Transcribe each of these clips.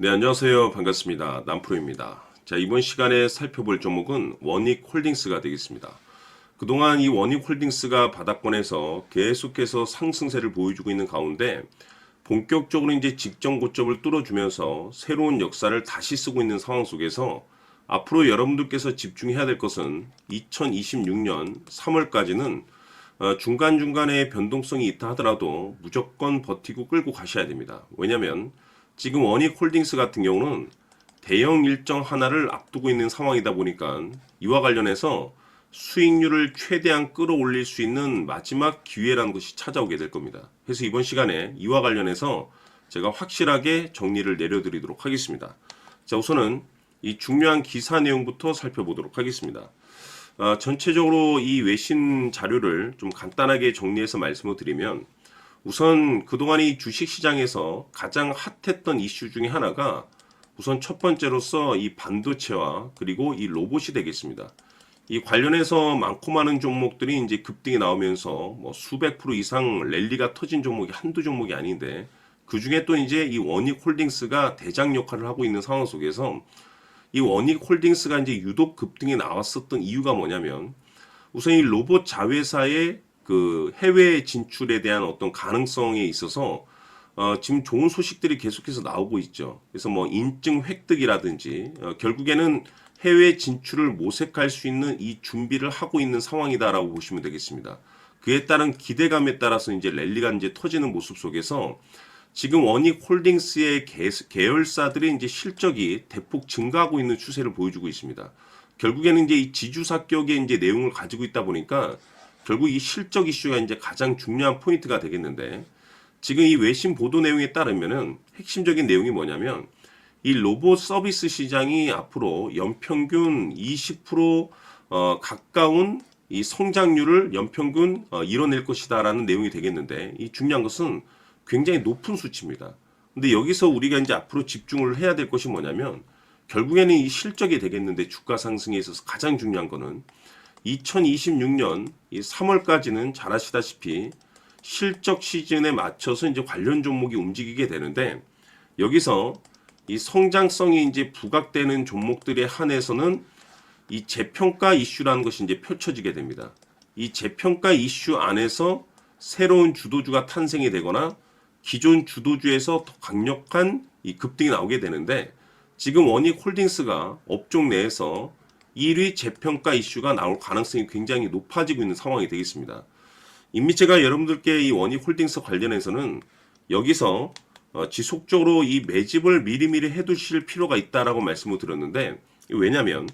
네, 안녕하세요. 반갑습니다. 남프로입니다. 자, 이번 시간에 살펴볼 종목은 원익홀딩스가 되겠습니다. 그동안 이 원익홀딩스가 바닥권에서 계속해서 상승세를 보여주고 있는 가운데 본격적으로 이제 직전 고점을 뚫어주면서 새로운 역사를 다시 쓰고 있는 상황 속에서 앞으로 여러분들께서 집중해야 될 것은 2026년 3월까지는 중간중간에 변동성이 있다 하더라도 무조건 버티고 끌고 가셔야 됩니다. 왜냐하면 지금 원익홀딩스 같은 경우는 대형 일정 하나를 앞두고 있는 상황이다 보니까 이와 관련해서 수익률을 최대한 끌어올릴 수 있는 마지막 기회라는 것이 찾아오게 될 겁니다. 그래서 이번 시간에 이와 관련해서 제가 확실하게 정리를 내려드리도록 하겠습니다. 자, 우선은 이 중요한 기사 내용부터 살펴보도록 하겠습니다. 전체적으로 이 외신 자료를 좀 간단하게 정리해서 말씀을 드리면 우선 그동안 이 주식시장에서 가장 핫했던 이슈 중에 하나가 우선 첫 번째로서 이 반도체와 그리고 이 로봇이 되겠습니다. 이 관련해서 많고 많은 종목들이 이제 급등이 나오면서 뭐 수백 프로 이상 랠리가 터진 종목이 한두 종목이 아닌데 그 중에 또 이제 이 원익홀딩스가 대장 역할을 하고 있는 상황 속에서 이 원익홀딩스가 이제 유독 급등이 나왔었던 이유가 뭐냐면 우선 이 로봇 자회사의 그 해외 진출에 대한 어떤 가능성에 있어서 지금 좋은 소식들이 계속해서 나오고 있죠. 그래서 뭐 인증 획득이라든지 결국에는 해외 진출을 모색할 수 있는 이 준비를 하고 있는 상황이다라고 보시면 되겠습니다. 그에 따른 기대감에 따라서 이제 랠리가 이제 터지는 모습 속에서 지금 원익홀딩스의 계열사들의 이제 실적이 대폭 증가하고 있는 추세를 보여주고 있습니다. 결국에는 이제 이 지주사격의 이제 내용을 가지고 있다 보니까 결국 이 실적 이슈가 이제 가장 중요한 포인트가 되겠는데 지금 이 외신 보도 내용에 따르면은 핵심적인 내용이 뭐냐면 이 로봇 서비스 시장이 앞으로 연평균 20% 가까운 이 성장률을 연평균 이뤄낼 것이다라는 내용이 되겠는데 이 중요한 것은 굉장히 높은 수치입니다. 근데 여기서 우리가 이제 앞으로 집중을 해야 될 것이 뭐냐면 결국에는 이 실적이 되겠는데 주가 상승에 있어서 가장 중요한 거는 2026년 이 3월까지는 잘 아시다시피 실적 시즌에 맞춰서 이제 관련 종목이 움직이게 되는데 여기서 이 성장성이 이제 부각되는 종목들에 한해서는 이 재평가 이슈라는 것이 이제 펼쳐지게 됩니다. 이 재평가 이슈 안에서 새로운 주도주가 탄생이 되거나 기존 주도주에서 더 강력한 이 급등이 나오게 되는데 지금 원익홀딩스가 업종 내에서 1위 재평가 이슈가 나올 가능성이 굉장히 높아지고 있는 상황이 되겠습니다. 이미 제가 여러분들께 이 원익홀딩스 관련해서는 여기서 지속적으로 이 매집을 미리미리 해두실 필요가 있다라고 말씀을 드렸는데 왜냐하면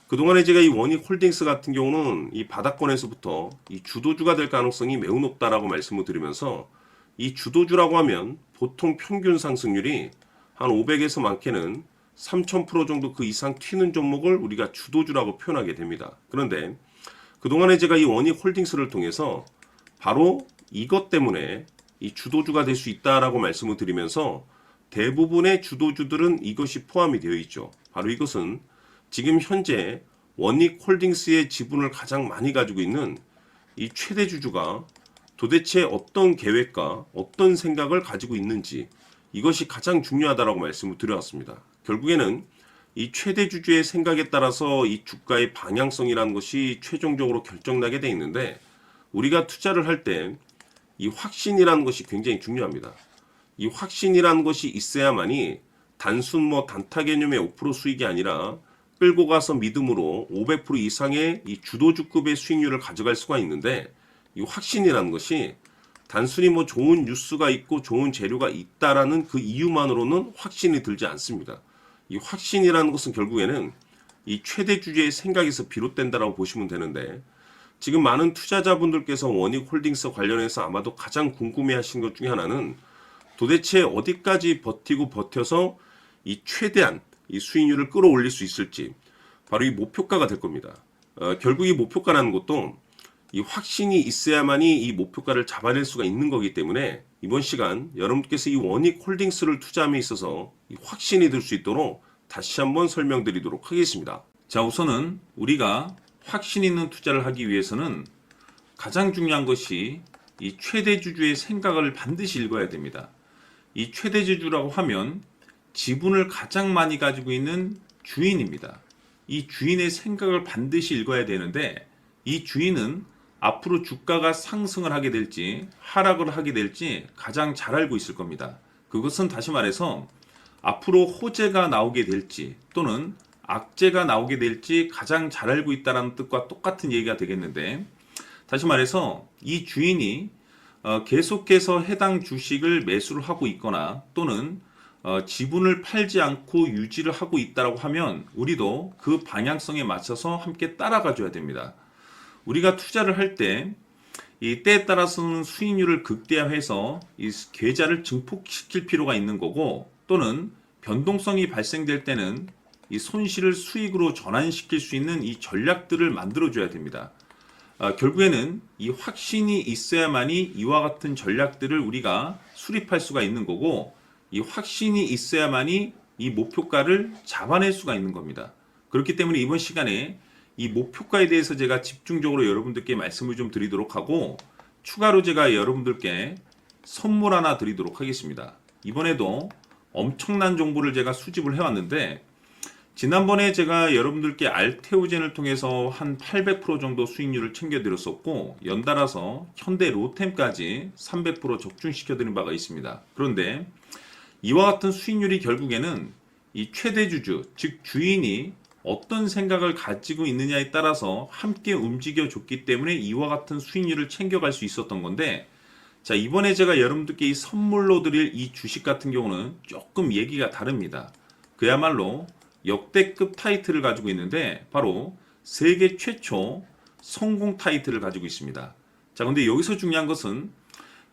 그동안에 제가 이 원익홀딩스 같은 경우는 이 바닥권에서부터 이 주도주가 될 가능성이 매우 높다라고 말씀을 드리면서 이 주도주라고 하면 보통 평균 상승률이 한 500에서 많게는 3000% 정도 그 이상 튀는 종목을 우리가 주도주라고 표현하게 됩니다. 그런데 그동안에 제가 이 원익홀딩스를 통해서 바로 이것 때문에 이 주도주가 될 수 있다라고 말씀을 드리면서 대부분의 주도주들은 이것이 포함이 되어 있죠. 바로 이것은 지금 현재 원익홀딩스의 지분을 가장 많이 가지고 있는 이 최대 주주가 도대체 어떤 계획과 어떤 생각을 가지고 있는지 이것이 가장 중요하다라고 말씀을 드려왔습니다. 결국에는 이 최대 주주의 생각에 따라서 이 주가의 방향성이라는 것이 최종적으로 결정나게 돼 있는데 우리가 투자를 할 때 이 확신이라는 것이 굉장히 중요합니다. 이 확신이라는 것이 있어야만이 단순 뭐 단타 개념의 5% 수익이 아니라 끌고 가서 믿음으로 500% 이상의 이 주도주급의 수익률을 가져갈 수가 있는데 이 확신이라는 것이 단순히 뭐 좋은 뉴스가 있고 좋은 재료가 있다라는 그 이유만으로는 확신이 들지 않습니다. 이 확신이라는 것은 결국에는 이 최대 주주의 생각에서 비롯된다라고 보시면 되는데 지금 많은 투자자분들께서 원익홀딩스 관련해서 아마도 가장 궁금해하신 것 중에 하나는 도대체 어디까지 버티고 버텨서 이 최대한 이 수익률을 끌어올릴 수 있을지 바로 이 목표가가 될 겁니다. 결국 이 목표가라는 것도 이 확신이 있어야만이 이 목표가를 잡아낼 수가 있는 거기 때문에 이번 시간 여러분께서 이 원익홀딩스를 투자함에 있어서 이 확신이 들 수 있도록 다시 한번 설명드리도록 하겠습니다. 자, 우선은 우리가 확신 있는 투자를 하기 위해서는 가장 중요한 것이 이 최대 주주의 생각을 반드시 읽어야 됩니다. 이 최대 주주라고 하면 지분을 가장 많이 가지고 있는 주인입니다. 이 주인의 생각을 반드시 읽어야 되는데 이 주인은 앞으로 주가가 상승을 하게 될지 하락을 하게 될지 가장 잘 알고 있을 겁니다. 그것은 다시 말해서 앞으로 호재가 나오게 될지 또는 악재가 나오게 될지 가장 잘 알고 있다는 뜻과 똑같은 얘기가 되겠는데, 다시 말해서 이 주인이 계속해서 해당 주식을 매수를 하고 있거나 또는 지분을 팔지 않고 유지를 하고 있다고 하면 우리도 그 방향성에 맞춰서 함께 따라가 줘야 됩니다. 우리가 투자를 할 때 이 때에 따라서는 수익률을 극대화해서 이 계좌를 증폭시킬 필요가 있는 거고, 또는 변동성이 발생될 때는 이 손실을 수익으로 전환시킬 수 있는 이 전략들을 만들어 줘야 됩니다. 결국에는 이 확신이 있어야만이 이와 같은 전략들을 우리가 수립할 수가 있는 거고, 이 확신이 있어야만이 이 목표가를 잡아낼 수가 있는 겁니다. 그렇기 때문에 이번 시간에 이 목표가에 대해서 제가 집중적으로 여러분들께 말씀을 좀 드리도록 하고, 추가로 제가 여러분들께 선물 하나 드리도록 하겠습니다. 이번에도 엄청난 정보를 제가 수집을 해왔는데, 지난번에 제가 여러분들께 알테오젠을 통해서 한 800% 정도 수익률을 챙겨드렸었고, 연달아서 현대 로템까지 300% 적중시켜드린 바가 있습니다. 그런데 이와 같은 수익률이 결국에는 이 최대주주, 즉 주인이 어떤 생각을 가지고 있느냐에 따라서 함께 움직여줬기 때문에 이와 같은 수익률을 챙겨갈 수 있었던 건데, 자, 이번에 제가 여러분들께 이 선물로 드릴 이 주식 같은 경우는 조금 얘기가 다릅니다. 그야말로 역대급 타이틀을 가지고 있는데 바로 세계 최초 성공 타이틀을 가지고 있습니다. 자, 근데 여기서 중요한 것은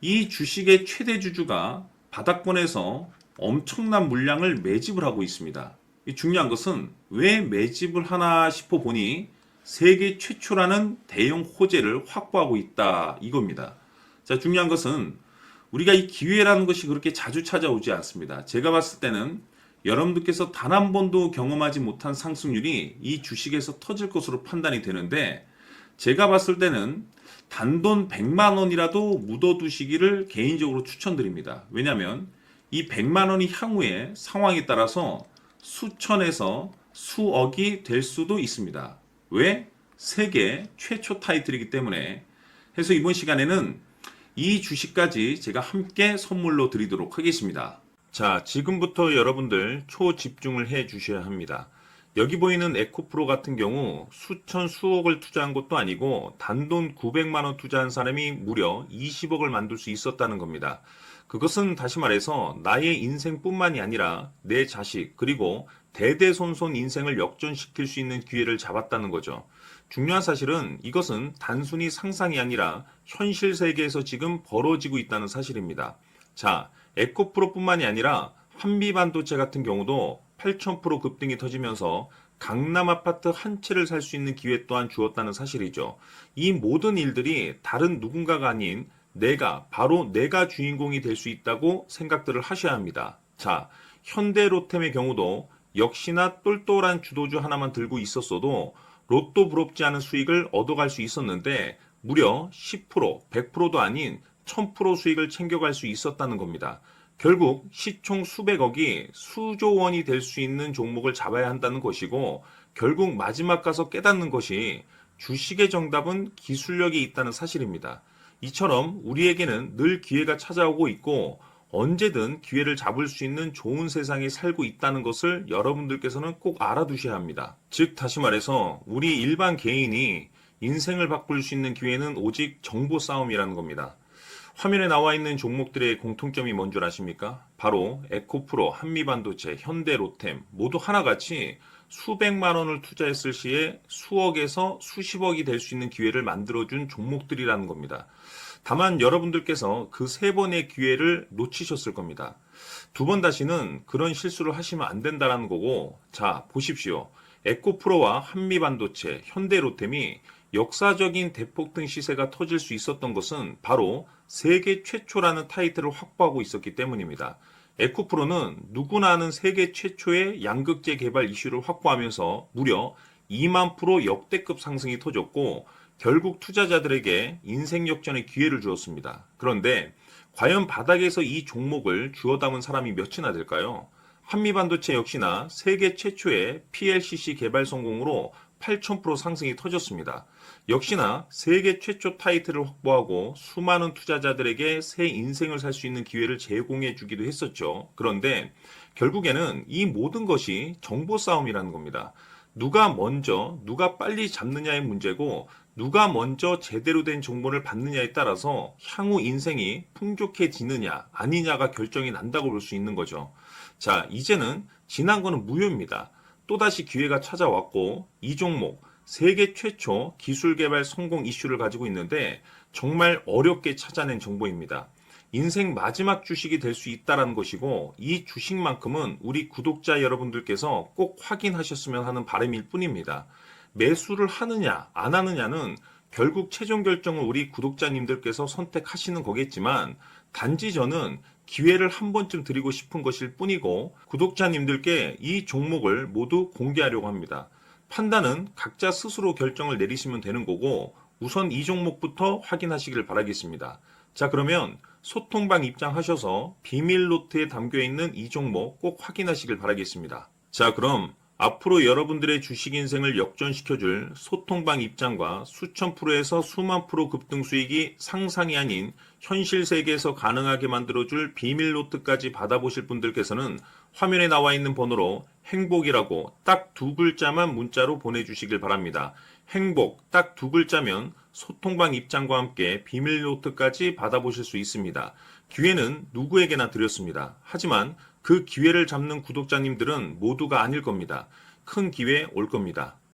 이 주식의 최대주주가 바닥권에서 엄청난 물량을 매집을 하고 있습니다. 이 중요한 것은 왜 매집을 하나 싶어 보니 세계 최초라는 대형 호재를 확보하고 있다 이겁니다. 자, 중요한 것은 우리가 이 기회라는 것이 그렇게 자주 찾아오지 않습니다. 제가 봤을 때는 여러분들께서 단 한 번도 경험하지 못한 상승률이 이 주식에서 터질 것으로 판단이 되는데, 제가 봤을 때는 단돈 100만 원이라도 묻어두시기를 개인적으로 추천드립니다. 왜냐하면 이 100만 원이 향후에 상황에 따라서 수천에서 수억이 될 수도 있습니다. 왜? 세계 최초 타이틀이기 때문에. 해서 이번 시간에는 이 주식까지 제가 함께 선물로 드리도록 하겠습니다. 자, 지금부터 여러분들 초집중을 해 주셔야 합니다. 여기 보이는 에코프로 같은 경우 수천 수억을 투자한 것도 아니고 단돈 900만 원 투자한 사람이 무려 20억을 만들 수 있었다는 겁니다. 그것은 다시 말해서 나의 인생뿐만이 아니라 내 자식 그리고 대대손손 인생을 역전시킬 수 있는 기회를 잡았다는 거죠. 중요한 사실은 이것은 단순히 상상이 아니라 현실 세계에서 지금 벌어지고 있다는 사실입니다. 자, 에코프로뿐만이 아니라 한미반도체 같은 경우도 8,000% 급등이 터지면서 강남 아파트 한 채를 살 수 있는 기회 또한 주었다는 사실이죠. 이 모든 일들이 다른 누군가가 아닌 바로 내가 주인공이 될 수 있다고 생각들을 하셔야 합니다. 자, 현대로템의 경우도 역시나 똘똘한 주도주 하나만 들고 있었어도 로또 부럽지 않은 수익을 얻어갈 수 있었는데 무려 10%, 100%도 아닌 1000% 수익을 챙겨갈 수 있었다는 겁니다. 결국 시총 수백억이 수조 원이 될 수 있는 종목을 잡아야 한다는 것이고, 결국 마지막 가서 깨닫는 것이 주식의 정답은 기술력이 있다는 사실입니다. 이처럼 우리에게는 늘 기회가 찾아오고 있고 언제든 기회를 잡을 수 있는 좋은 세상에 살고 있다는 것을 여러분들께서는 꼭 알아두셔야 합니다. 즉 다시 말해서 우리 일반 개인이 인생을 바꿀 수 있는 기회는 오직 정보 싸움이라는 겁니다. 화면에 나와 있는 종목들의 공통점이 뭔 줄 아십니까? 바로 에코프로, 한미반도체, 현대로템 모두 하나같이 수백만 원을 투자했을 시에 수억에서 수십억이 될 수 있는 기회를 만들어준 종목들이라는 겁니다. 다만 여러분들께서 그 세 번의 기회를 놓치셨을 겁니다. 두 번 다시는 그런 실수를 하시면 안 된다는 거고, 자 보십시오. 에코프로와 한미반도체, 현대로템이 역사적인 대폭등 시세가 터질 수 있었던 것은 바로 세계 최초라는 타이틀을 확보하고 있었기 때문입니다. 에코프로는 누구나 아는 세계 최초의 양극재 개발 이슈를 확보하면서 무려 2만 프로 역대급 상승이 터졌고 결국 투자자들에게 인생 역전의 기회를 주었습니다. 그런데 과연 바닥에서 이 종목을 주워 담은 사람이 몇이나 될까요? 한미반도체 역시나 세계 최초의 PLCC 개발 성공으로 8,000% 상승이 터졌습니다. 역시나 세계 최초 타이틀을 확보하고 수많은 투자자들에게 새 인생을 살 수 있는 기회를 제공해 주기도 했었죠. 그런데 결국에는 이 모든 것이 정보 싸움이라는 겁니다. 누가 먼저, 누가 빨리 잡느냐의 문제고 누가 먼저 제대로 된 정보를 받느냐에 따라서 향후 인생이 풍족해지느냐 아니냐가 결정이 난다고 볼 수 있는 거죠. 자, 이제는 지난 거는 무효입니다. 또다시 기회가 찾아왔고 이 종목 세계 최초 기술 개발 성공 이슈를 가지고 있는데 정말 어렵게 찾아낸 정보입니다. 인생 마지막 주식이 될 수 있다는 것이고 이 주식만큼은 우리 구독자 여러분들께서 꼭 확인하셨으면 하는 바람일 뿐입니다. 매수를 하느냐 안 하느냐는 결국 최종 결정을 우리 구독자님들께서 선택하시는 거겠지만 단지 저는 기회를 한 번쯤 드리고 싶은 것일 뿐이고 구독자님들께 이 종목을 모두 공개하려고 합니다. 판단은 각자 스스로 결정을 내리시면 되는 거고 우선 이 종목부터 확인하시길 바라겠습니다. 자, 그러면 소통방 입장하셔서 비밀 노트에 담겨 있는 이 종목 꼭 확인하시길 바라겠습니다. 자, 그럼 앞으로 여러분들의 주식 인생을 역전시켜줄 소통방 입장과 수천 프로에서 수만 프로 급등 수익이 상상이 아닌 현실 세계에서 가능하게 만들어줄 비밀 노트까지 받아보실 분들께서는 화면에 나와 있는 번호로 행복이라고 딱 2글자만 문자로 보내주시길 바랍니다. 행복 딱 2글자면 소통방 입장과 함께 비밀 노트까지 받아보실 수 있습니다. 기회는 누구에게나 드렸습니다. 하지만 그 기회를 잡는 구독자님들은 모두가 아닐 겁니다. 큰 기회 올 겁니다.